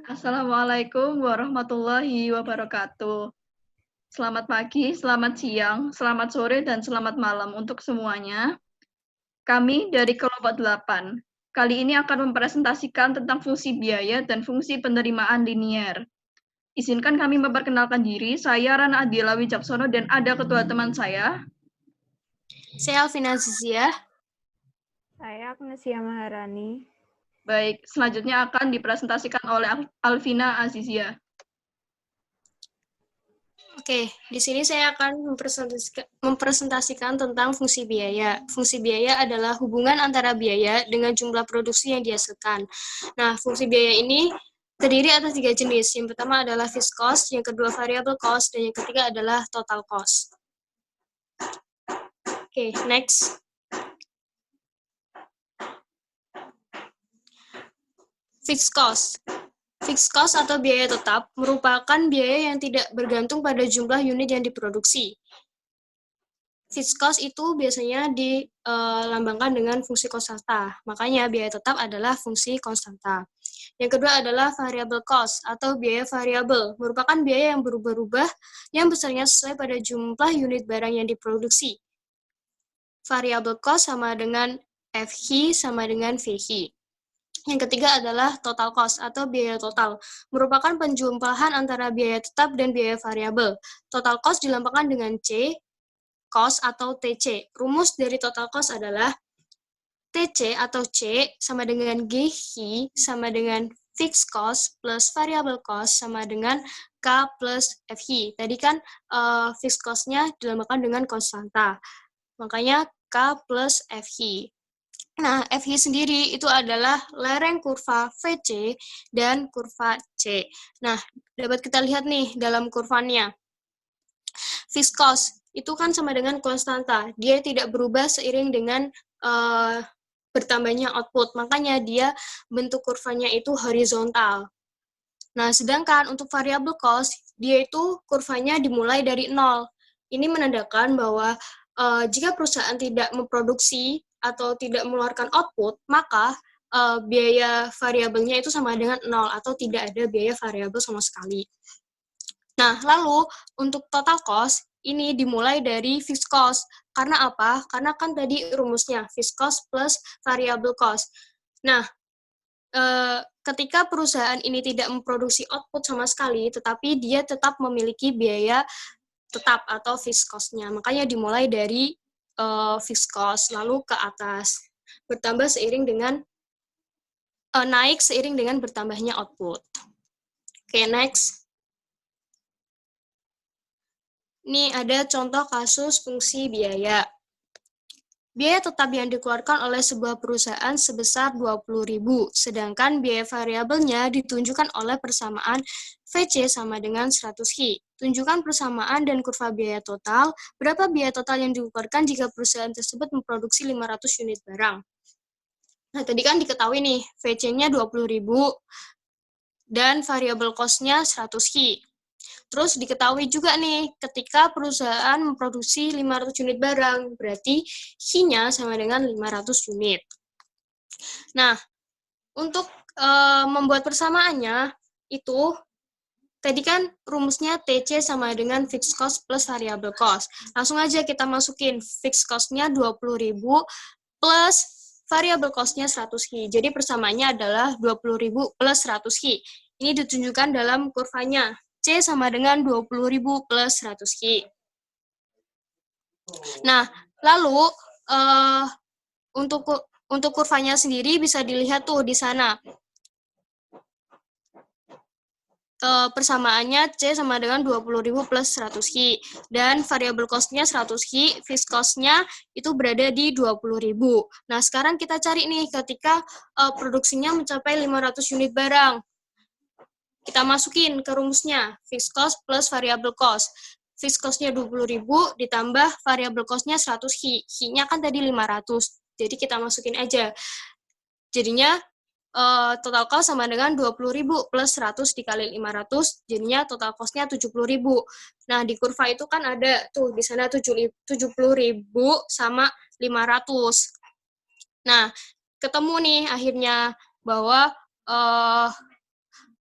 Assalamualaikum warahmatullahi wabarakatuh. Selamat pagi, selamat siang, selamat sore, dan selamat malam untuk semuanya. Kami dari kelompok 8. Kali ini akan mempresentasikan tentang fungsi biaya dan fungsi penerimaan linier. Izinkan kami memperkenalkan diri, saya Rana Adila Wijaksono dan ada ketua teman saya. Saya Alvina Azizia. Saya Agnesia Maharani. Baik, selanjutnya akan dipresentasikan oleh Alvina Azizia. Oke, di sini saya akan mempresentasikan tentang fungsi biaya. Fungsi biaya adalah hubungan antara biaya dengan jumlah produksi yang dihasilkan. Nah, fungsi biaya ini terdiri atas 3 jenis. Yang pertama adalah fixed cost, yang kedua variable cost, dan yang ketiga adalah total cost. Oke, next. Fixed cost. Fixed cost atau biaya tetap merupakan biaya yang tidak bergantung pada jumlah unit yang diproduksi. Fixed cost itu biasanya dilambangkan dengan fungsi konstanta. Makanya biaya tetap adalah fungsi konstanta. Yang kedua adalah variable cost atau biaya variabel, merupakan biaya yang berubah-ubah yang besarnya sesuai pada jumlah unit barang yang diproduksi. Variable cost sama dengan FH sama dengan VH. Yang ketiga adalah total cost atau biaya total, merupakan penjumlahan antara biaya tetap dan biaya variabel. Total cost dilambangkan dengan C, cost atau TC. Rumus dari total cost adalah TC atau C sama dengan GH sama dengan fixed cost plus variable cost sama dengan K plus FH. Tadi kan fixed cost-nya dilambangkan dengan konstanta. Makanya K plus FH. Nah, FH sendiri itu adalah lereng kurva VC dan kurva C. Nah, dapat kita lihat nih dalam kurvanya. Fixed cost itu kan sama dengan konstanta. Dia tidak berubah seiring dengan bertambahnya output. Makanya dia bentuk kurvanya itu horizontal. Nah, sedangkan untuk variable cost, dia itu kurvanya dimulai dari 0. Ini menandakan bahwa jika perusahaan tidak memproduksi atau tidak mengeluarkan output, maka biaya variabelnya itu sama dengan 0 atau tidak ada biaya variabel sama sekali. Nah, lalu untuk total cost, ini dimulai dari fixed cost. Karena apa? Karena kan tadi rumusnya fixed cost plus variable cost. Nah, ketika perusahaan ini tidak memproduksi output sama sekali, tetapi dia tetap memiliki biaya tetap atau fixed cost-nya. Makanya dimulai dari fixed cost, lalu ke atas. Bertambah seiring dengan, naik seiring dengan bertambahnya output. Oke, next. Ini ada contoh kasus fungsi biaya. Biaya tetap yang dikeluarkan oleh sebuah perusahaan sebesar 20.000, sedangkan biaya variabelnya ditunjukkan oleh persamaan VC sama dengan 100H. Tunjukkan persamaan dan kurva biaya total. Berapa biaya total yang dikeluarkan jika perusahaan tersebut memproduksi 500 unit barang? Nah, tadi kan diketahui nih, VC-nya 20.000 dan variable cost-nya 100H. Terus diketahui juga nih, ketika perusahaan memproduksi 500 unit barang, berarti H-nya sama dengan 500 unit. Nah, untuk membuat persamaannya, itu tadi kan rumusnya TC sama dengan fixed cost plus variable cost. Langsung aja kita masukin fixed cost-nya 20.000 plus variable cost-nya 100H. Jadi persamaannya adalah 20.000 plus 100H. Ini ditunjukkan dalam kurvanya. C sama dengan 20.000 plus 100H. Nah, lalu untuk kurvanya sendiri bisa dilihat tuh di sana. Persamaannya C sama dengan 20.000 plus 100H. Dan variable cost-nya 100H, fixed cost-nya itu berada di 20.000. Nah, sekarang kita cari nih ketika produksinya mencapai 500 unit barang. Kita masukin ke rumusnya, fixed cost plus variable cost. Fixed cost-nya 20.000 ditambah variable cost-nya 100H. H-nya kan tadi 500. Jadi kita masukin aja. Jadinya total cost sama dengan 20.000 plus 100 dikali 500, jadinya total cost-nya 70.000. Nah, di kurva itu kan ada tuh di sana 70.000 sama 500. Nah, ketemu nih akhirnya bahwa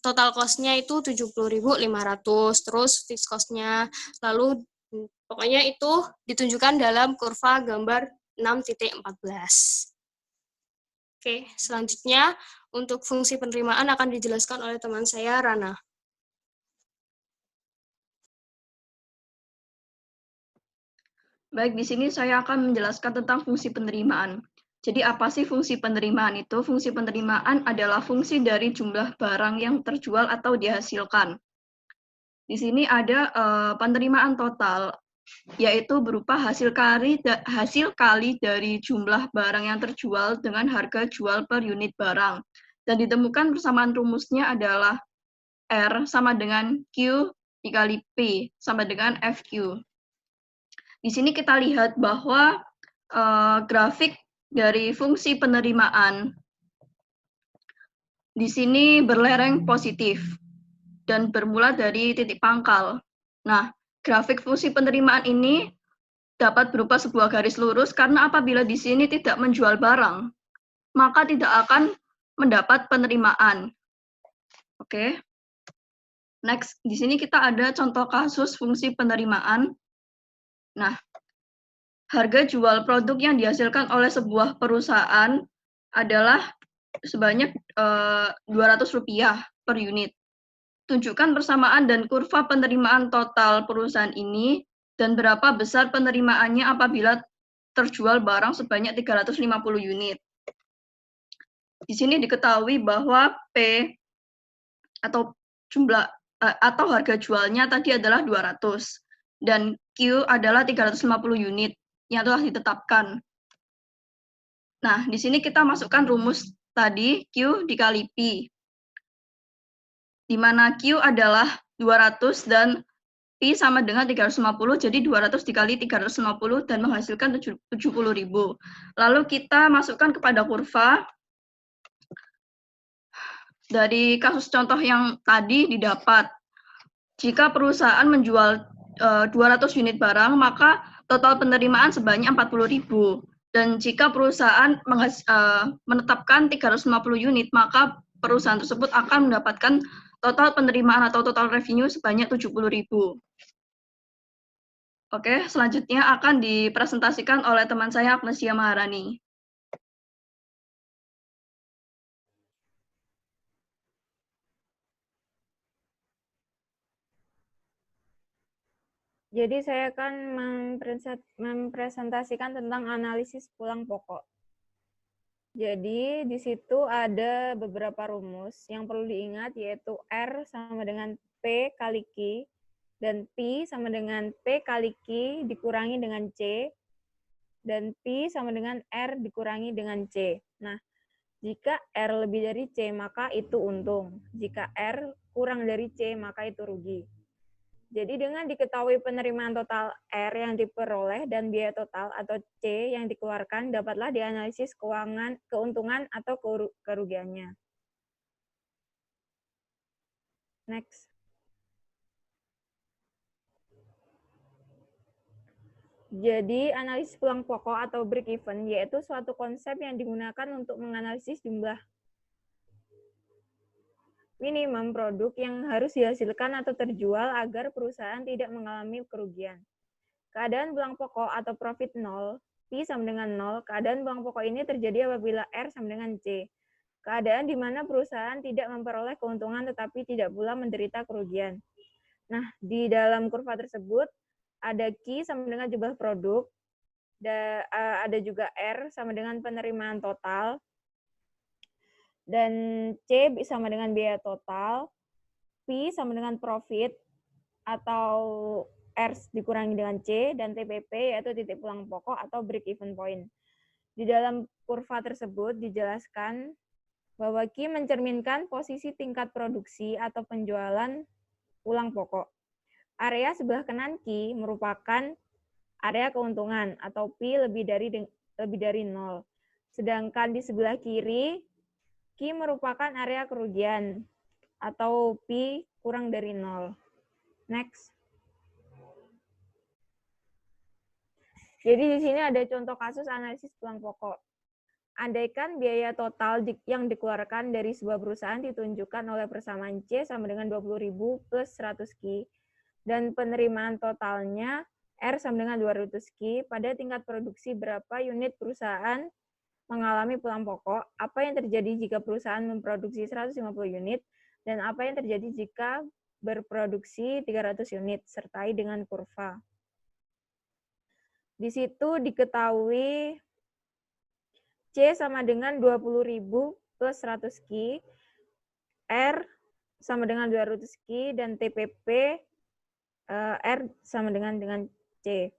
total cost-nya itu 70.500, terus fixed cost-nya. Lalu pokoknya itu ditunjukkan dalam kurva gambar 6.14. Oke, selanjutnya untuk fungsi penerimaan akan dijelaskan oleh teman saya, Rana. Baik, di sini saya akan menjelaskan tentang fungsi penerimaan. Jadi apa sih fungsi penerimaan itu? Fungsi penerimaan adalah fungsi dari jumlah barang yang terjual atau dihasilkan. Di sini ada penerimaan total, yaitu berupa hasil kali dari jumlah barang yang terjual dengan harga jual per unit barang. Dan ditemukan persamaan rumusnya adalah R sama dengan Q dikali P sama dengan FQ. Di sini kita lihat bahwa grafik dari fungsi penerimaan di sini berlereng positif dan bermula dari titik pangkal. Nah, grafik fungsi penerimaan ini dapat berupa sebuah garis lurus karena apabila di sini tidak menjual barang, maka tidak akan mendapat penerimaan. Oke. Next, di sini kita ada contoh kasus fungsi penerimaan. Nah, harga jual produk yang dihasilkan oleh sebuah perusahaan adalah sebanyak Rp200 per unit. Tunjukkan persamaan dan kurva penerimaan total perusahaan ini dan berapa besar penerimaannya apabila terjual barang sebanyak 350 unit. Di sini diketahui bahwa P atau jumlah atau harga jualnya tadi adalah 200 dan Q adalah 350 unit yang telah ditetapkan. Nah, di sini kita masukkan rumus tadi Q dikali P, di mana Q adalah 200 dan P sama dengan 350, jadi 200 dikali 350 dan menghasilkan 70.000. Lalu kita masukkan kepada kurva. Dari kasus contoh yang tadi didapat, jika perusahaan menjual 200 unit barang, maka total penerimaan sebanyak 40.000. Dan jika perusahaan menetapkan 350 unit, maka perusahaan tersebut akan mendapatkan total penerimaan atau total revenue sebanyak 70.000. Oke, selanjutnya akan dipresentasikan oleh teman saya Agnesia Maharani. Jadi saya akan mempresentasikan tentang analisis pulang pokok. Jadi di situ ada beberapa rumus yang perlu diingat, yaitu R sama dengan P kali Q, dan P sama dengan P kali Q dikurangi dengan C, dan P sama dengan R dikurangi dengan C. Nah, jika R lebih dari C, maka itu untung. Jika R kurang dari C, maka itu rugi. Jadi dengan diketahui penerimaan total R yang diperoleh dan biaya total atau C yang dikeluarkan, dapatlah dianalisis keuangan, keuntungan atau kerugiannya. Next. Jadi analisis pulang pokok atau break even yaitu suatu konsep yang digunakan untuk menganalisis jumlah minimum produk yang harus dihasilkan atau terjual agar perusahaan tidak mengalami kerugian. Keadaan pulang pokok atau profit nol, P sama dengan 0, keadaan pulang pokok ini terjadi apabila R sama dengan C. Keadaan di mana perusahaan tidak memperoleh keuntungan tetapi tidak pula menderita kerugian. Nah, di dalam kurva tersebut ada Q sama dengan jumlah produk, ada juga R sama dengan penerimaan total, dan C sama dengan biaya total, P sama dengan profit atau R dikurangi dengan C, dan TPP yaitu titik pulang pokok atau break even point. Di dalam kurva tersebut dijelaskan bahwa Q mencerminkan posisi tingkat produksi atau penjualan pulang pokok. Area sebelah kanan Q merupakan area keuntungan atau P lebih dari 0. Sedangkan di sebelah kiri Q merupakan area kerugian atau P kurang dari 0. Next. Jadi di sini ada contoh kasus analisis pulang pokok. Andaikan biaya total yang dikeluarkan dari sebuah perusahaan ditunjukkan oleh persamaan C sama dengan 20.000 plus 100 Ki, dan penerimaan totalnya R sama dengan 200 Ki, pada tingkat produksi berapa unit perusahaan mengalami pulang pokok, apa yang terjadi jika perusahaan memproduksi 150 unit, dan apa yang terjadi jika berproduksi 300 unit, sertai dengan kurva. Di situ diketahui C sama dengan 20.000 plus 100 Ki, R sama dengan 200 Ki, dan TPP R sama dengan C.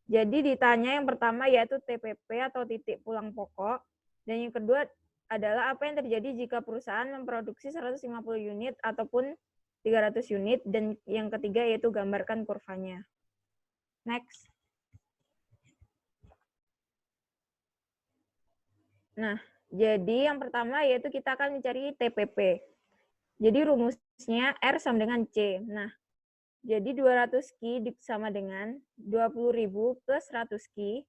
Jadi ditanya yang pertama yaitu TPP atau titik pulang pokok, dan yang kedua adalah apa yang terjadi jika perusahaan memproduksi 150 unit ataupun 300 unit, dan yang ketiga yaitu gambarkan kurvanya. Next. Nah, jadi yang pertama yaitu kita akan mencari TPP. Jadi rumusnya R sama dengan C. Nah, jadi 200 Ki sama dengan 20.000 plus 100 Ki.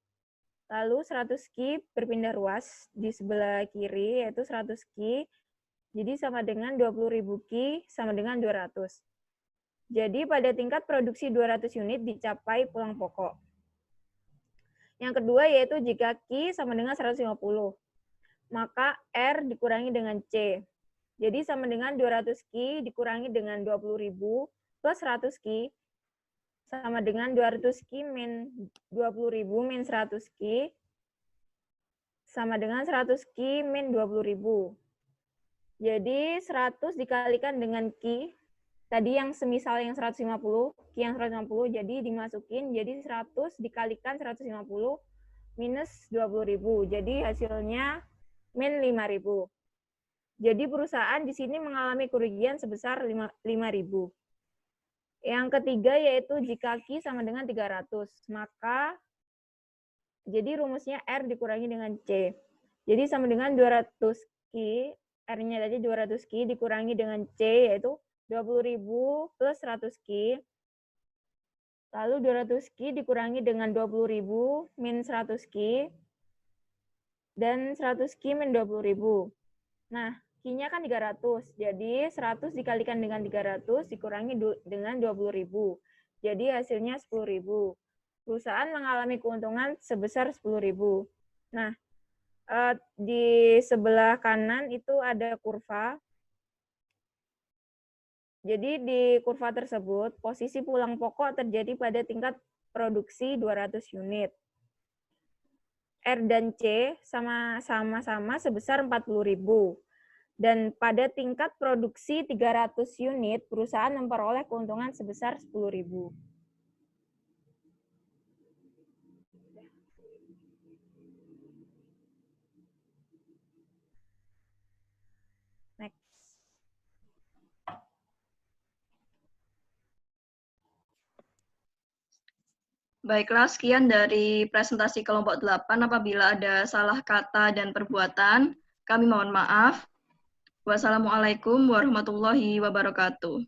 Lalu 100 Ki berpindah ruas di sebelah kiri, yaitu 100 Ki. Jadi sama dengan 20.000 Ki sama dengan 200. Jadi pada tingkat produksi 200 unit dicapai pulang pokok. Yang kedua yaitu jika Ki sama dengan 150. Maka R dikurangi dengan C. Jadi sama dengan 200 Ki dikurangi dengan 20.000 plus 100 Ki sama dengan 200 Ki min 20.000 min 100 Ki sama dengan 100 Ki min 20.000. Jadi 100 dikalikan dengan Ki, tadi yang semisal yang 150, Ki yang 150, jadi dimasukin, jadi 100 dikalikan 150 minus 20.000. Jadi hasilnya min 5.000. Jadi perusahaan di sini mengalami kerugian sebesar 5.000. Yang ketiga yaitu jika Ki sama dengan 300, maka jadi rumusnya R dikurangi dengan C. Jadi sama dengan 200 Ki, R-nya tadi 200 Ki dikurangi dengan C yaitu 20.000 plus 100 Ki. Lalu 200 Ki dikurangi dengan 20.000 min 100 Ki. Dan 100 Ki min 20.000. Nah, Ki-nya kan 300. Jadi 100 dikalikan dengan 300 dikurangi dengan 20.000. Jadi hasilnya 10.000. Perusahaan mengalami keuntungan sebesar 10.000. Nah, di sebelah kanan itu ada kurva. Jadi di kurva tersebut, posisi pulang pokok terjadi pada tingkat produksi 200 unit. R dan C sama-sama sebesar 40.000. Dan pada tingkat produksi 300 unit, perusahaan memperoleh keuntungan sebesar 10.000. Next. Baiklah, sekian dari presentasi kelompok 8. Apabila ada salah kata dan perbuatan, kami mohon maaf. Wassalamualaikum warahmatullahi wabarakatuh.